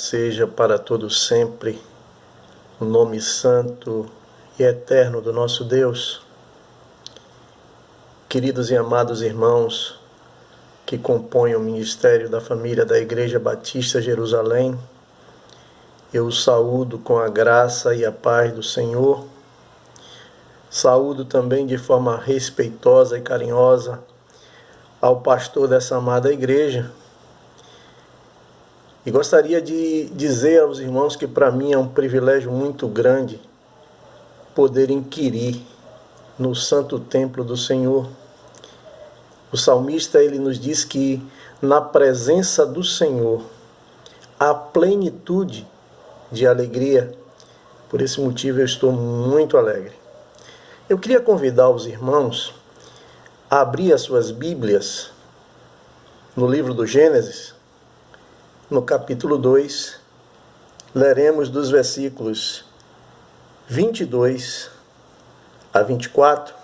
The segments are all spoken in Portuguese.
seja para todo sempre o nome santo e eterno do nosso Deus. Queridos e amados irmãos que compõem o ministério da família da Igreja Batista Jerusalém, eu os saúdo com a graça e a paz do Senhor. Saúdo também de forma respeitosa e carinhosa ao pastor dessa amada igreja. E gostaria de dizer aos irmãos que para mim é um privilégio muito grande poder inquirir no santo templo do Senhor. O salmista, ele nos diz que na presença do Senhor há plenitude de alegria. Por esse motivo eu estou muito alegre. Eu queria convidar os irmãos a abrir as suas Bíblias no livro do Gênesis, no capítulo 2, leremos dos versículos 22 a 24.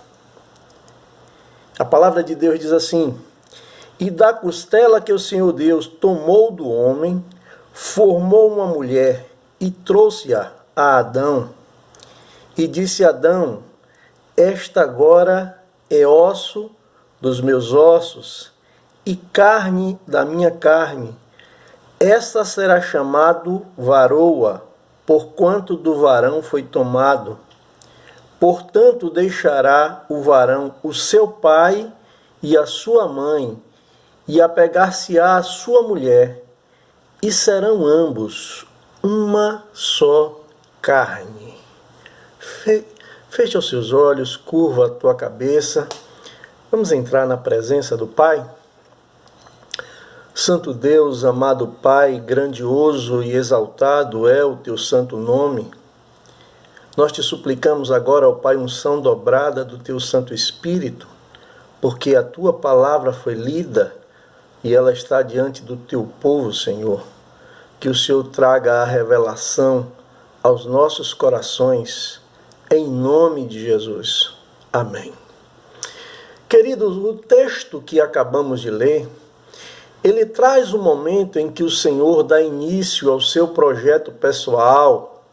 A palavra de Deus diz assim: E da costela que o Senhor Deus tomou do homem, formou uma mulher e trouxe-a a Adão. E disse Adão: Esta agora é osso dos meus ossos e carne da minha carne. Esta será chamado varoa, porquanto do varão foi tomado. Portanto, deixará o varão o seu pai e a sua mãe, e apegar-se-á à sua mulher, e serão ambos uma só carne. Feche os seus olhos, curva a tua cabeça. Vamos entrar na presença do Pai. Santo Deus, amado Pai, grandioso e exaltado é o teu santo nome. Nós te suplicamos agora, ó Pai, unção dobrada do teu Santo Espírito, porque a tua palavra foi lida e ela está diante do teu povo, Senhor. Que o Senhor traga a revelação aos nossos corações, em nome de Jesus. Amém. Queridos, o texto que acabamos de ler, ele traz o momento em que o Senhor dá início ao seu projeto pessoal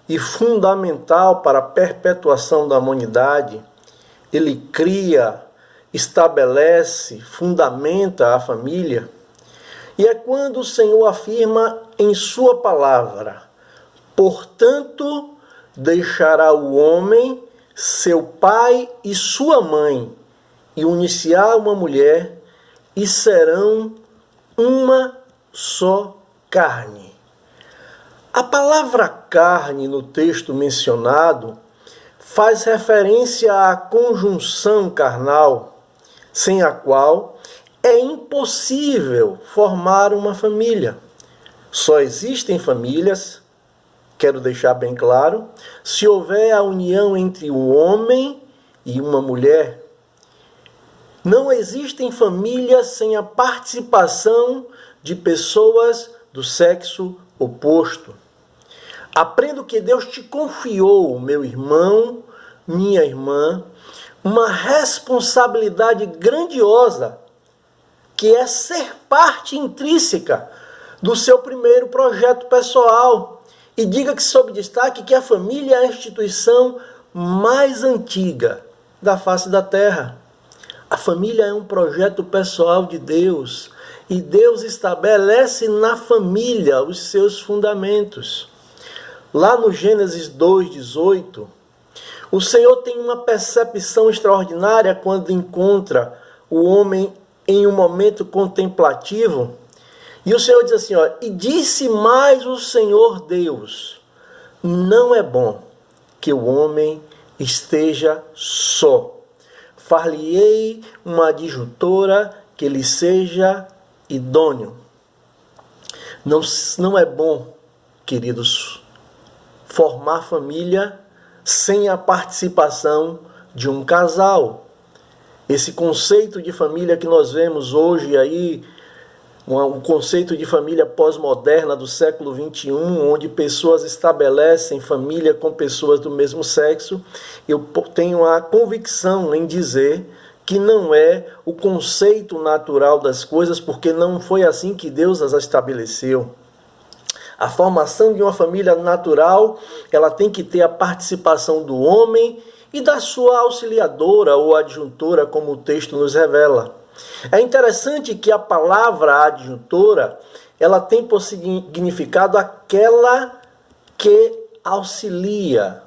e fundamental para a perpetuação da humanidade. Ele cria, estabelece, fundamenta a família. E é quando o Senhor afirma em sua palavra: Portanto, deixará o homem seu pai e sua mãe, e unir-se-á uma mulher, e serão uma só carne. A palavra carne no texto mencionado faz referência à conjunção carnal, sem a qual é impossível formar uma família. Só existem famílias, quero deixar bem claro, se houver a união entre um homem e uma mulher. Não existem famílias sem a participação de pessoas do sexo oposto. Aprendo que Deus te confiou, meu irmão, minha irmã, uma responsabilidade grandiosa, que é ser parte intrínseca do seu primeiro projeto pessoal. E diga que sob destaque que a família é a instituição mais antiga da face da terra. A família é um projeto pessoal de Deus, e Deus estabelece na família os seus fundamentos. Lá no Gênesis 2:18, o Senhor tem uma percepção extraordinária quando encontra o homem em um momento contemplativo. E o Senhor diz assim, e disse mais o Senhor Deus: não é bom que o homem esteja só. Far-lhe-ei uma adjuntora que lhe seja idôneo. Não é bom, queridos, formar família sem a participação de um casal. Esse conceito de família que nós vemos hoje aí, um conceito de família pós-moderna do século XXI, onde pessoas estabelecem família com pessoas do mesmo sexo, eu tenho a convicção em dizer que não é o conceito natural das coisas, porque não foi assim que Deus as estabeleceu. A formação de uma família natural, ela tem que ter a participação do homem e da sua auxiliadora ou adjuntora, como o texto nos revela. É interessante que a palavra adjuntora, ela tem por significado aquela que auxilia.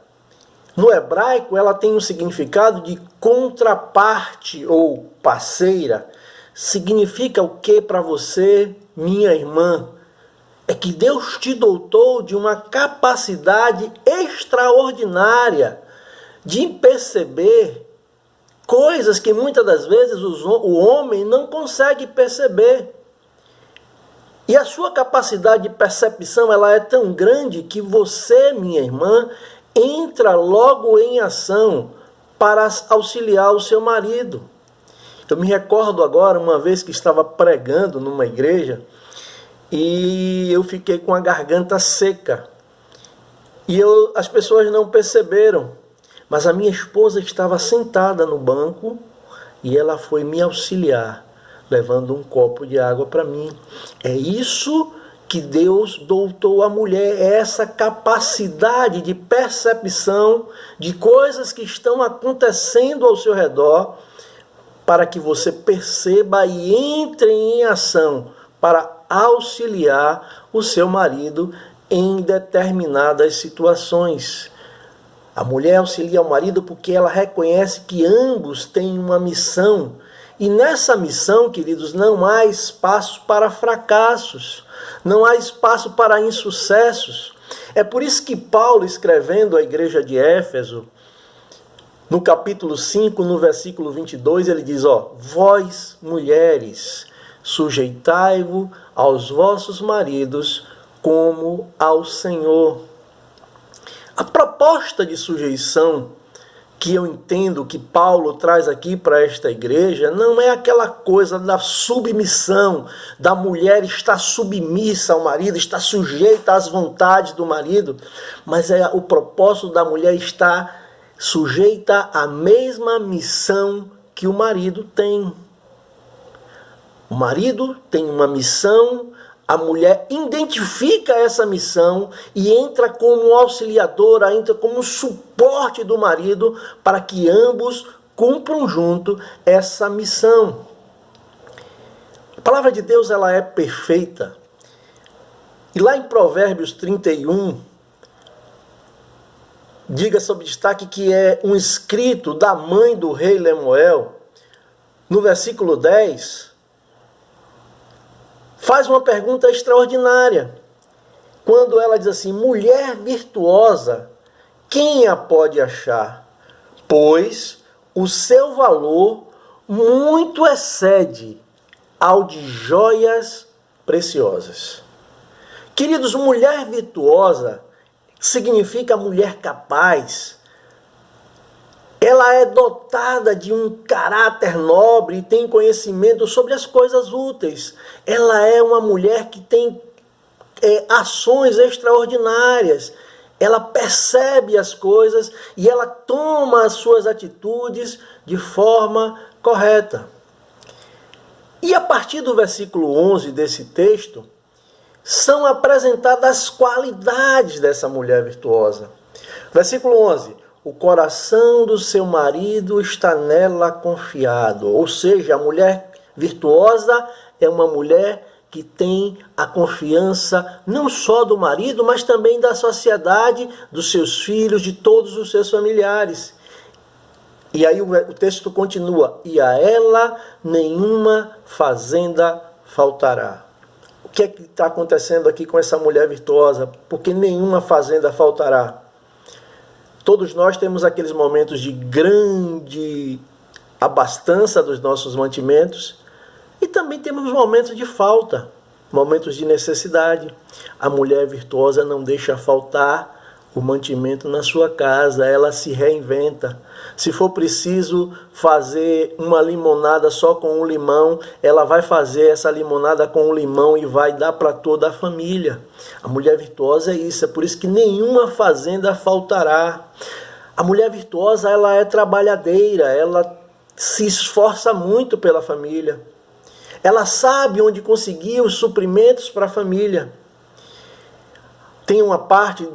No hebraico, ela tem um significado de contraparte ou parceira. Significa o que para você, minha irmã? É que Deus te dotou de uma capacidade extraordinária de perceber coisas que muitas das vezes o homem não consegue perceber. E a sua capacidade de percepção, ela é tão grande que você, minha irmã, entra logo em ação para auxiliar o seu marido. Eu me recordo agora, uma vez que estava pregando numa igreja, e eu fiquei com a garganta seca. E as pessoas não perceberam, mas a minha esposa estava sentada no banco e ela foi me auxiliar, levando um copo de água para mim. É isso que Deus doutou à mulher, é essa capacidade de percepção de coisas que estão acontecendo ao seu redor, para que você perceba e entre em ação para auxiliar o seu marido em determinadas situações. A mulher auxilia o marido porque ela reconhece que ambos têm uma missão. E nessa missão, queridos, não há espaço para fracassos, não há espaço para insucessos. É por isso que Paulo, escrevendo à igreja de Éfeso, no capítulo 5, no versículo 22, ele diz, vós, mulheres, sujeitai-vos aos vossos maridos como ao Senhor. A proposta de sujeição que eu entendo que Paulo traz aqui para esta igreja não é aquela coisa da submissão, da mulher estar submissa ao marido, estar sujeita às vontades do marido, mas é o propósito da mulher estar sujeita à mesma missão que o marido tem. O marido tem uma missão, a mulher identifica essa missão e entra como auxiliadora, entra como suporte do marido para que ambos cumpram junto essa missão. A palavra de Deus, ela é perfeita. E lá em Provérbios 31, diga sob destaque que é um escrito da mãe do rei Lemuel, no versículo 10, faz uma pergunta extraordinária. Quando ela diz assim, mulher virtuosa, quem a pode achar? Pois o seu valor muito excede ao de joias preciosas. Queridos, mulher virtuosa significa mulher capaz. Ela é dotada de um caráter nobre e tem conhecimento sobre as coisas úteis. Ela é uma mulher que tem ações extraordinárias. Ela percebe as coisas e ela toma as suas atitudes de forma correta. E a partir do versículo 11 desse texto, são apresentadas as qualidades dessa mulher virtuosa. Versículo 11. O coração do seu marido está nela confiado. Ou seja, a mulher virtuosa é uma mulher que tem a confiança não só do marido, mas também da sociedade, dos seus filhos, de todos os seus familiares. E aí o texto continua. E a ela nenhuma fazenda faltará. O que é que está acontecendo aqui com essa mulher virtuosa? Porque nenhuma fazenda faltará. Todos nós temos aqueles momentos de grande abastança dos nossos mantimentos e também temos momentos de falta, momentos de necessidade. A mulher virtuosa não deixa faltar o mantimento na sua casa, ela se reinventa. Se for preciso fazer uma limonada só com um limão, ela vai fazer essa limonada com um limão e vai dar para toda a família. A mulher virtuosa é isso, é por isso que nenhuma fazenda faltará. A mulher virtuosa, ela é trabalhadeira, ela se esforça muito pela família. Ela sabe onde conseguir os suprimentos para a família. Tem uma parte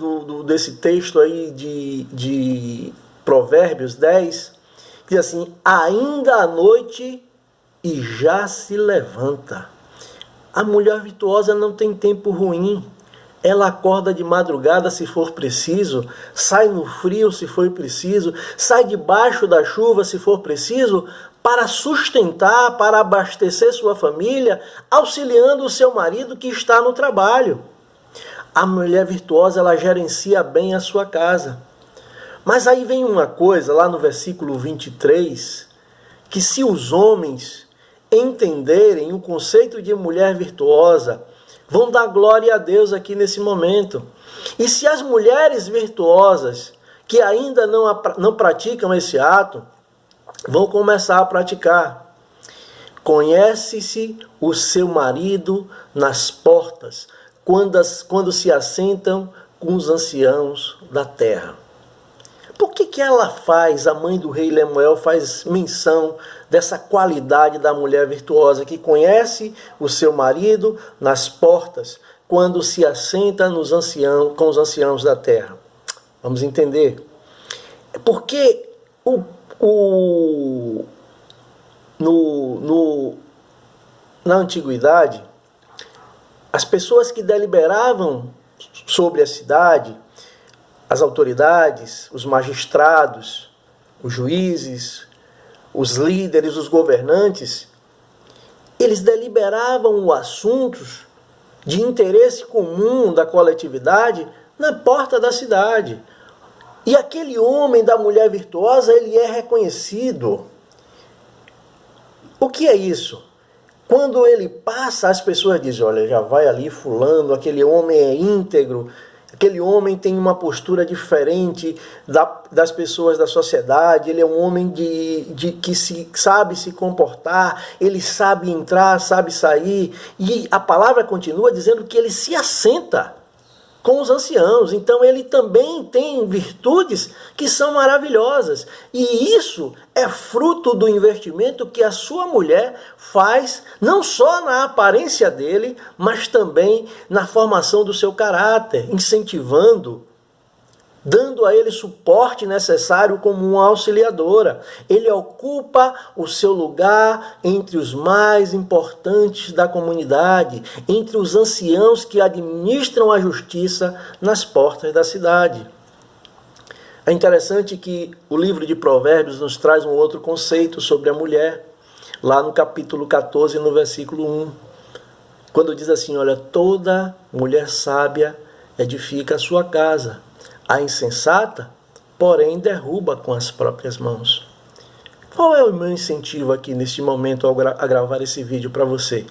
desse texto aí de Provérbios 10, que diz assim: ainda à noite e já se levanta. A mulher virtuosa não tem tempo ruim. Ela acorda de madrugada se for preciso, sai no frio se for preciso, sai debaixo da chuva se for preciso, para sustentar, para abastecer sua família, auxiliando o seu marido que está no trabalho. A mulher virtuosa, ela gerencia bem a sua casa. Mas aí vem uma coisa, lá no versículo 23, que se os homens entenderem o conceito de mulher virtuosa, vão dar glória a Deus aqui nesse momento. E se as mulheres virtuosas, que ainda não praticam esse ato, vão começar a praticar. Conhece-se o seu marido nas portas, quando se assentam com os anciãos da terra. Por que ela faz, a mãe do rei Lemuel faz menção dessa qualidade da mulher virtuosa, que conhece o seu marido nas portas, quando se assenta com os anciãos da terra? Vamos entender. Porque na antiguidade, as pessoas que deliberavam sobre a cidade, as autoridades, os magistrados, os juízes, os líderes, os governantes, eles deliberavam os assuntos de interesse comum da coletividade na porta da cidade. E aquele homem da mulher virtuosa, ele é reconhecido. O que é isso? Quando ele passa, as pessoas dizem: olha, já vai ali fulano, aquele homem é íntegro, aquele homem tem uma postura diferente das pessoas da sociedade, ele é um homem que sabe se comportar, ele sabe entrar, sabe sair. E a palavra continua dizendo que ele se assenta com os anciãos. Então ele também tem virtudes que são maravilhosas. E isso é fruto do investimento que a sua mulher faz, não só na aparência dele, mas também na formação do seu caráter, incentivando, dando a ele suporte necessário como uma auxiliadora. Ele ocupa o seu lugar entre os mais importantes da comunidade, entre os anciãos que administram a justiça nas portas da cidade. É interessante que o livro de Provérbios nos traz um outro conceito sobre a mulher, lá no capítulo 14, no versículo 1, quando diz assim: olha, toda mulher sábia edifica a sua casa, a insensata, porém, derruba com as próprias mãos. Qual é o meu incentivo aqui neste momento a gravar esse vídeo para você?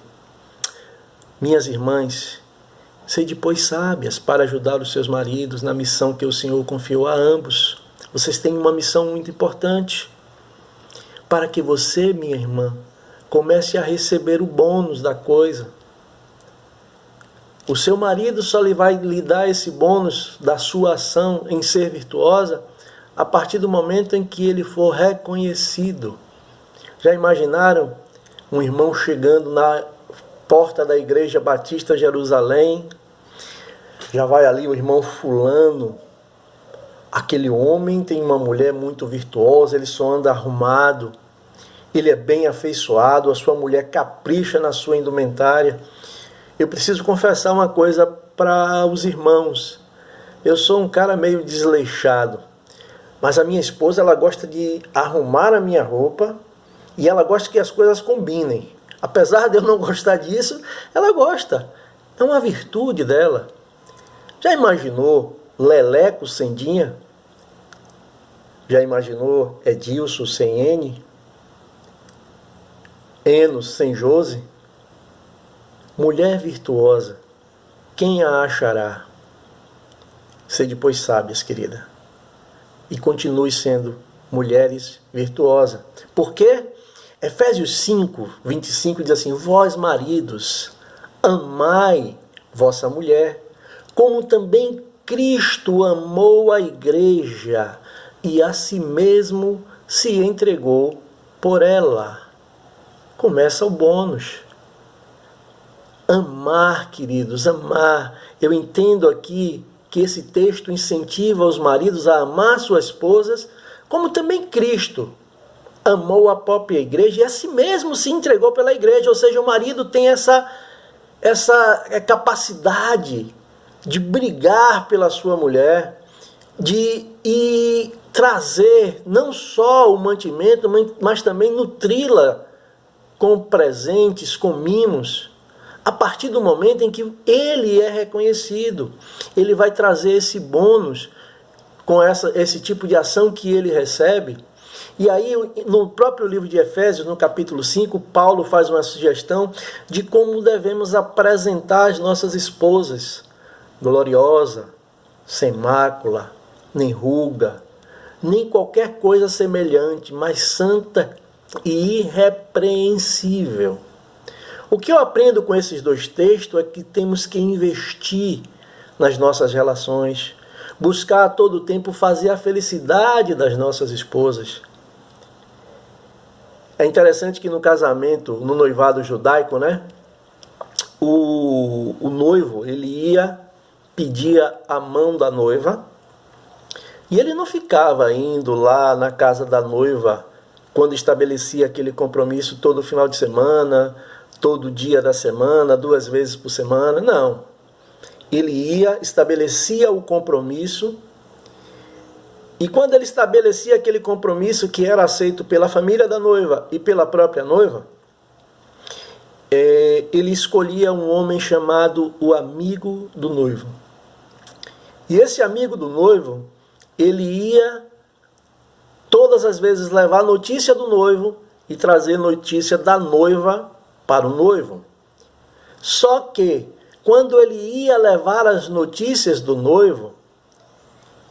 Minhas irmãs, sede pois sábias para ajudar os seus maridos na missão que o Senhor confiou a ambos. Vocês têm uma missão muito importante, para que você, minha irmã, comece a receber o bônus da coisa. O seu marido só vai lhe dar esse bônus da sua ação em ser virtuosa a partir do momento em que ele for reconhecido. Já imaginaram um irmão chegando na porta da Igreja Batista Jerusalém? Já vai ali o irmão fulano. Aquele homem tem uma mulher muito virtuosa, ele só anda arrumado, ele é bem afeiçoado, a sua mulher capricha na sua indumentária. Eu preciso confessar uma coisa para os irmãos. Eu sou um cara meio desleixado, mas a minha esposa, ela gosta de arrumar a minha roupa e ela gosta que as coisas combinem. Apesar de eu não gostar disso, ela gosta. É uma virtude dela. Já imaginou Leleco sem Dinha? Já imaginou Edilson sem N? Enos sem Jose? Mulher virtuosa, quem a achará? Sede pois sábias, querida, e continue sendo mulheres virtuosas. Por quê? Efésios 5, 25 diz assim: vós maridos, amai vossa mulher, como também Cristo amou a igreja e a si mesmo se entregou por ela. Começa o bônus. Amar, queridos, amar. Eu entendo aqui que esse texto incentiva os maridos a amar suas esposas, como também Cristo amou a própria igreja e a si mesmo se entregou pela igreja. Ou seja, o marido tem essa capacidade de brigar pela sua mulher, e trazer não só o mantimento, mas também nutri-la com presentes, com mimos. A partir do momento em que ele é reconhecido, ele vai trazer esse bônus com esse tipo de ação que ele recebe. E aí, no próprio livro de Efésios, no capítulo 5, Paulo faz uma sugestão de como devemos apresentar as nossas esposas: gloriosa, sem mácula, nem ruga, nem qualquer coisa semelhante, mas santa e irrepreensível. O que eu aprendo com esses dois textos é que temos que investir nas nossas relações, buscar a todo tempo fazer a felicidade das nossas esposas. É interessante que no casamento, no noivado judaico, né, o noivo, ele ia pedir a mão da noiva, e ele não ficava indo lá na casa da noiva quando estabelecia aquele compromisso todo final de semana, todo dia da semana, 2 vezes por semana. Não. Ele ia, estabelecia o compromisso, e quando ele estabelecia aquele compromisso que era aceito pela família da noiva e pela própria noiva, ele escolhia um homem chamado o amigo do noivo. E esse amigo do noivo, ele ia todas as vezes levar notícia do noivo e trazer notícia da noiva para o noivo. Só que, quando ele ia levar as notícias do noivo,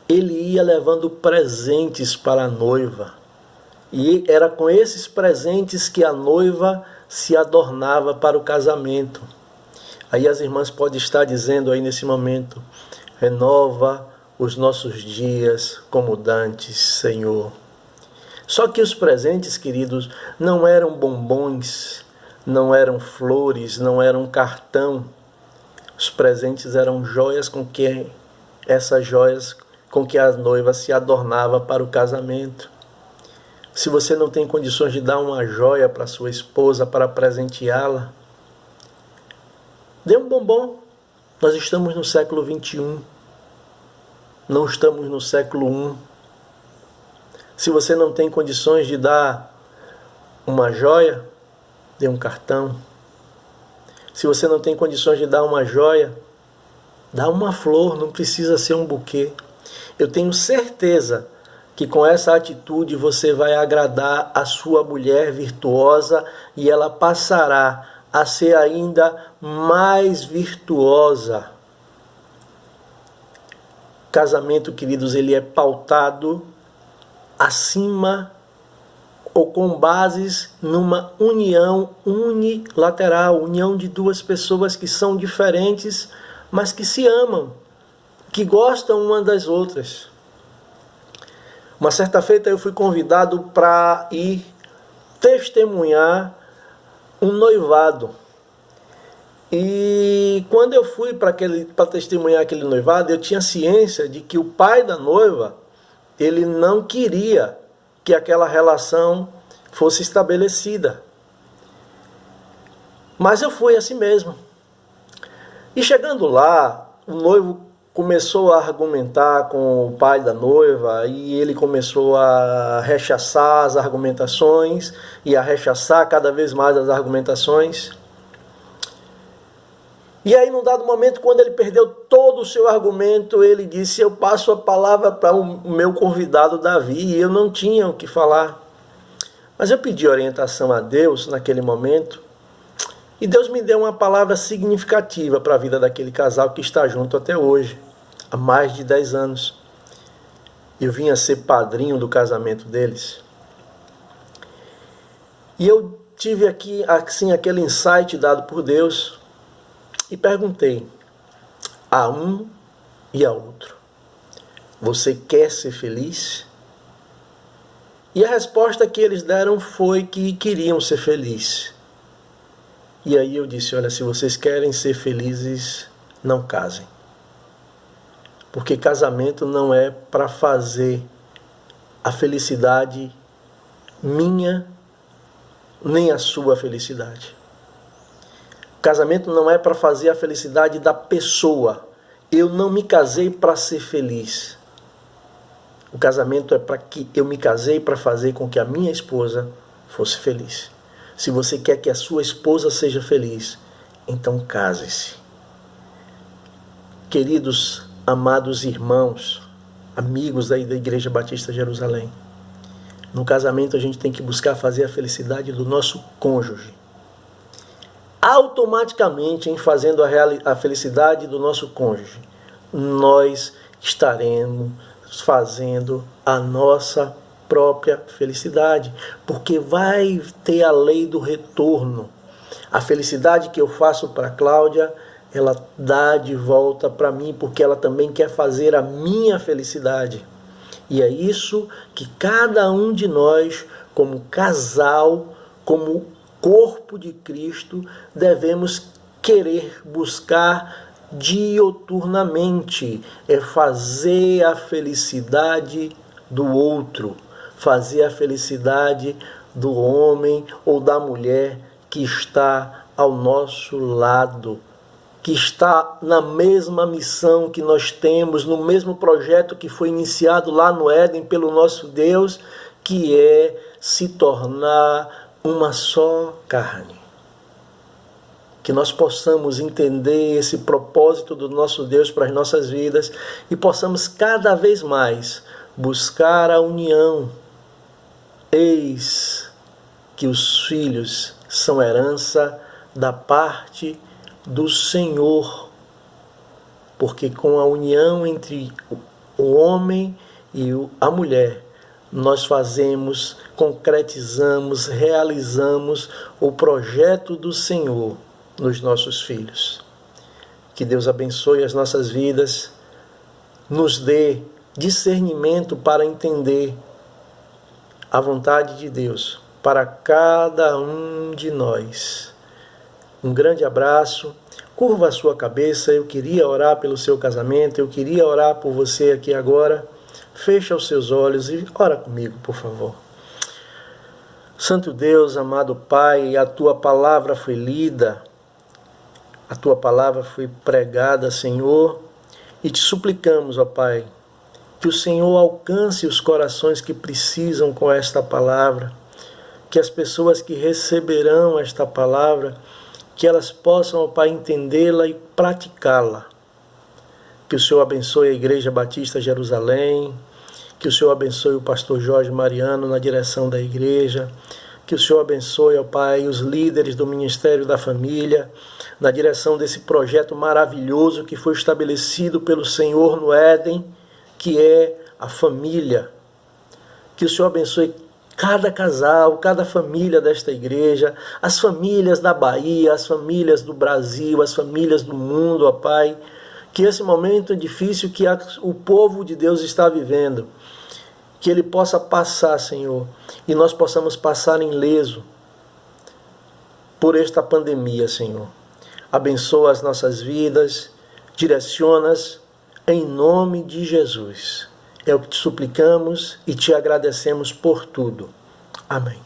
ele ia levando presentes para a noiva. E era com esses presentes que a noiva se adornava para o casamento. Aí as irmãs podem estar dizendo aí nesse momento: renova os nossos dias como dantes, Senhor. Só que os presentes, queridos, não eram bombons, não eram flores, não eram cartão. Os presentes eram joias com que a noiva se adornava para o casamento. Se você não tem condições de dar uma joia para sua esposa, para presenteá-la, dê um bombom. Nós estamos no século 21. Não estamos no século 1. Se você não tem condições de dar uma joia, dê um cartão. Se você não tem condições de dar uma joia, dá uma flor, não precisa ser um buquê. Eu tenho certeza que com essa atitude você vai agradar a sua mulher virtuosa e ela passará a ser ainda mais virtuosa. Casamento, queridos, ele é pautado acima ou com bases numa união unilateral, união de duas pessoas que são diferentes, mas que se amam, que gostam uma das outras. Uma certa feita eu fui convidado para ir testemunhar um noivado. E quando eu fui para testemunhar aquele noivado, eu tinha ciência de que o pai da noiva, ele não queria que aquela relação fosse estabelecida. Mas eu fui assim mesmo. E chegando lá, o noivo começou a argumentar com o pai da noiva, e ele começou a rechaçar as argumentações, e a rechaçar cada vez mais as argumentações. E aí, num dado momento, quando ele perdeu todo o seu argumento, ele disse: eu passo a palavra para o meu convidado Davi, e eu não tinha o que falar. Mas eu pedi orientação a Deus naquele momento, e Deus me deu uma palavra significativa para a vida daquele casal que está junto até hoje, há mais de 10 anos. Eu vim a ser padrinho do casamento deles. E eu tive aqui, assim, aquele insight dado por Deus, e perguntei a um e a outro: você quer ser feliz? E a resposta que eles deram foi que queriam ser felizes. E aí eu disse: olha, se vocês querem ser felizes, não casem. Porque casamento não é para fazer a felicidade minha, nem a sua felicidade. Casamento não é para fazer a felicidade da pessoa. Eu não me casei para ser feliz. O casamento é para que eu me casei para fazer com que a minha esposa fosse feliz. Se você quer que a sua esposa seja feliz, então case-se. Queridos, amados irmãos, amigos da Igreja Batista Jerusalém, no casamento a gente tem que buscar fazer a felicidade do nosso cônjuge. Automaticamente, em fazendo a felicidade do nosso cônjuge, nós estaremos fazendo a nossa própria felicidade, porque vai ter a lei do retorno. A felicidade que eu faço para Cláudia, ela dá de volta para mim, porque ela também quer fazer a minha felicidade. E é isso que cada um de nós, como casal, como corpo de Cristo, devemos querer buscar dioturnamente. É fazer a felicidade do outro, fazer a felicidade do homem ou da mulher que está ao nosso lado, que está na mesma missão que nós temos, no mesmo projeto que foi iniciado lá no Éden pelo nosso Deus, que é se tornar uma só carne. Que nós possamos entender esse propósito do nosso Deus para as nossas vidas e possamos cada vez mais buscar a união. Eis que os filhos são herança da parte do Senhor, porque com a união entre o homem e a mulher, nós fazemos, concretizamos, realizamos o projeto do Senhor nos nossos filhos. Que Deus abençoe as nossas vidas, nos dê discernimento para entender a vontade de Deus para cada um de nós. Um grande abraço, curva a sua cabeça, eu queria orar pelo seu casamento, eu queria orar por você aqui agora. Fecha os seus olhos e ora comigo, por favor. Santo Deus, amado Pai, a Tua palavra foi lida, a Tua palavra foi pregada, Senhor, e te suplicamos, ó Pai, que o Senhor alcance os corações que precisam com esta palavra, que as pessoas que receberão esta palavra, que elas possam, ó Pai, entendê-la e praticá-la. Que o Senhor abençoe a Igreja Batista Jerusalém, que o Senhor abençoe o pastor Jorge Mariano na direção da igreja, que o Senhor abençoe, ó Pai, os líderes do Ministério da Família, na direção desse projeto maravilhoso que foi estabelecido pelo Senhor no Éden, que é a família. Que o Senhor abençoe cada casal, cada família desta igreja, as famílias da Bahia, as famílias do Brasil, as famílias do mundo, ó Pai. Que esse momento difícil que o povo de Deus está vivendo, que ele possa passar, Senhor, e nós possamos passar ileso por esta pandemia, Senhor. Abençoa as nossas vidas, direciona-as em nome de Jesus. É o que te suplicamos e te agradecemos por tudo. Amém.